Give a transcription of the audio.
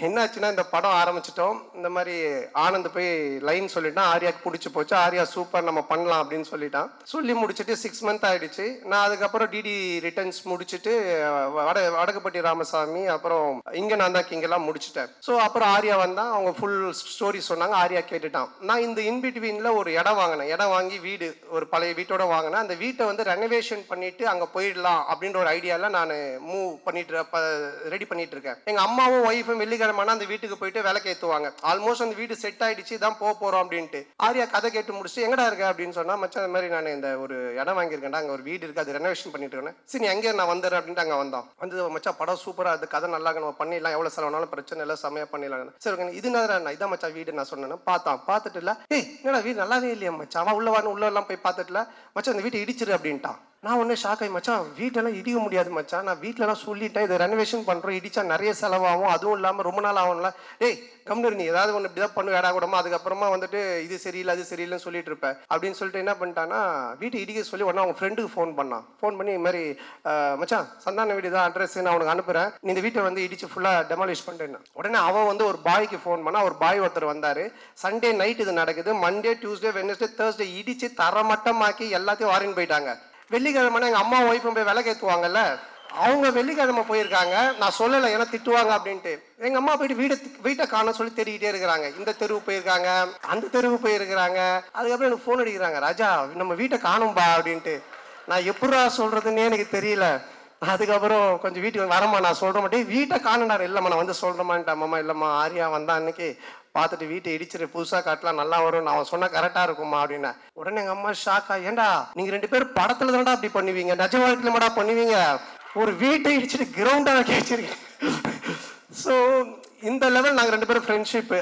என்னாச்சுன்னா, இந்த படம் ஆரம்பிச்சுட்டோம். இந்த மாரி ஆனந்த் போய் லைன் சொல்லிட்டான். ஆர்யாக்கு புடிச்சு போச்சு. ஆர்யா சூப்பர் நம்ம பண்ணலாம் அப்படின்னு சொல்லிட்டான். சொல்லி முடிச்சுட்டு 6 மந்த் ஆயிடுச்சு. நான் அதுக்கப்புறம் டிடி ரிட்டர்ன்ஸ் முடிச்சுட்டு வடக்குப்பட்டி ராமசாமி, அப்புறம் இங்க நான் தான் கிங்கெல்லாம் முடிச்சுட்டேன். ஸோ அப்புறம் ஆர்யா வந்தான். அவங்க ஃபுல் ஸ்டோரி சொன்னாங்க. ஆர்யா கேட்டுட்டான். நான் இந்த இன்பிட்வீன்ல ஒரு இடம் வாங்கினேன். இடம் வாங்கி வீடு ஒரு பழைய வீட்டோட வாங்கினேன். அந்த வீட்டை வந்து ரெனோவேஷன் பண்ணிட்டு அங்க போயிடலாம் அப்படின்ற ஒரு ஐடியால நான் மூவ் பண்ணிட்டு ரெடி பண்ணிட்டு இருக்கேன். எங்க அம்மாவும் ஒய்ஃபும் வெள்ளிக்கிழமை அந்த வீட்டுக்கு போயிட்டு விளக்கு ஏத்துவாங்க. ஆல்மோஸ்ட் அந்த வீடு செட் ஆயிடுச்சு, தான் போறோம் அப்படின்ட்டு. ஆர்யா கதை கேட்டு முடிச்சுட்டு எங்கடா இருக்க அப்படின்னு சொன்னா, மச்சான் இந்த மாதிரி நான் இந்த ஒரு இடம் வாங்கியிருக்கேன்டா, அங்க ஒரு வீடு இருக்கு, அது ரெனோவேஷன் பண்ணிட்டு இருக்கேன். சரி நீ எங்கே நான் வந்துடுறேன் அப்படின்ட்டு அங்க வந்தான். வந்து மச்சான் படம் சூப்பரா, அது கதை நல்லா நம்ம பண்ணிடலாம், எவ்வளவு செலவுனாலும் பிரச்சனை இல்லை, செமையா பண்ணிடலாம். சரி இது என்ன இதான் மச்சான் வீடு நான் சொன்னேன். பார்த்துட்டு இல்ல, ஏய் என்னடா வீடு நல்லாவே இல்லையா மச்சான், அவன் உள்ள எல்லாம் போய் பார்த்துட்டுல, மச்சான் இந்த வீட்டை இடிச்சிரு அப்படின்ட்டான். நான் ஒன்னே ஷாக் ஆகி, மச்சான் வீட்டெல்லாம் இடிக்க முடியாது மச்சான், நான் வீட்டிலலாம் சொல்லிட்டேன், இது ரெனோவேஷன் பண்றோம், இடிச்சா நிறைய செலவாகும், அதுவும் இல்லாம ரொம்ப நாள் ஆகும்ல. ஏய் கம்னு நீ ஏதாவது ஒன்று இப்படிதான் பண்ணு வேடா கூடமா, அதுக்கப்புறமா வந்துட்டு இது சரியில்லை அது சரியில்லைன்னு சொல்லிட்டு இருப்பேன் அப்படின்னு சொல்லிட்டு என்ன பண்ணிட்டான்னா, வீட்டை இடிக்க சொல்லி உடனே அவங்க ஃப்ரெண்டுக்கு ஃபோன் பண்ணான். ஃபோன் பண்ணி இது மாதிரி மச்சான் சந்தான வீடு தான் அட்ரஸ், நான் உனக்கு அனுப்புறேன், நீ இந்த வீட்டை வந்து இடிச்சு ஃபுல்லா டெமாலிஷ் பண்ணிட்டேன். உடனே அவன் வந்து ஒரு பாய்க்கு ஃபோன் பண்ணா, ஒரு பாய் ஒருத்தர் வந்தாரு. சண்டே நைட் இது நடக்குது. மண்டே டியூஸ்டே வெட்னஸ்டே தேர்ஸ்டே இடிச்சு தரமட்டமாக்கி எல்லாத்தையும் வாரின்னு போயிட்டாங்க. வெள்ளிக்கிழமை எங்க அம்மா ஒய்ஃபும் போய் விளக்கு ஏற்றுவாங்கல்ல, அவங்க வெள்ளிக்கிழமை போயிருக்காங்க. நான் சொல்லலை ஏன்னா திட்டுவாங்க அப்படின்ட்டு. எங்க அம்மா போயிட்டு வீட்டை காண சொல்லி தேடிக்கிட்டே இருக்கிறாங்க. இந்த தெருவு போயிருக்காங்க, அந்த தெருவு போயிருக்கிறாங்க. அதுக்கப்புறம் எனக்கு ஃபோன் அடிக்கிறாங்க, ராஜா நம்ம வீட்டை காணும்பா அப்படின்ட்டு. நான் எப்படா சொல்றதுன்னே எனக்கு தெரியல. அதுக்கப்புறம் கொஞ்சம் வீட்டுக்கு வரமா நான் சொல்ற மாட்டேன், வீட்டை காணுனாரு. இல்லம்மா நான் வந்து சொல்றேமான்ட்டா. அம்மா இல்லம்மா ஆர்யா வந்தா அன்னைக்கு பார்த்துட்டு வீட்டை இடிச்சிரு, புதுசா காட்டலாம் நல்லா வரும், அவன் சொன்னா கரெக்டா இருக்குமா அப்படின்னா. உடனே எங்க அம்மா ஷாக்கா, ஏண்டா நீங்க 2 பேரும் படத்துல தானடா அப்படி பண்ணுவீங்க, நிஜ வாழ்க்கையில மாடா பண்ணுவீங்க, ஒரு வீட்டை இடிச்சிட்டு கிரவுண்டா வச்சிருக்கீங்க. ஸோ இந்த லெவல் நாங்கள் 2 பேரும் ஃப்ரெண்ட்ஷிப்.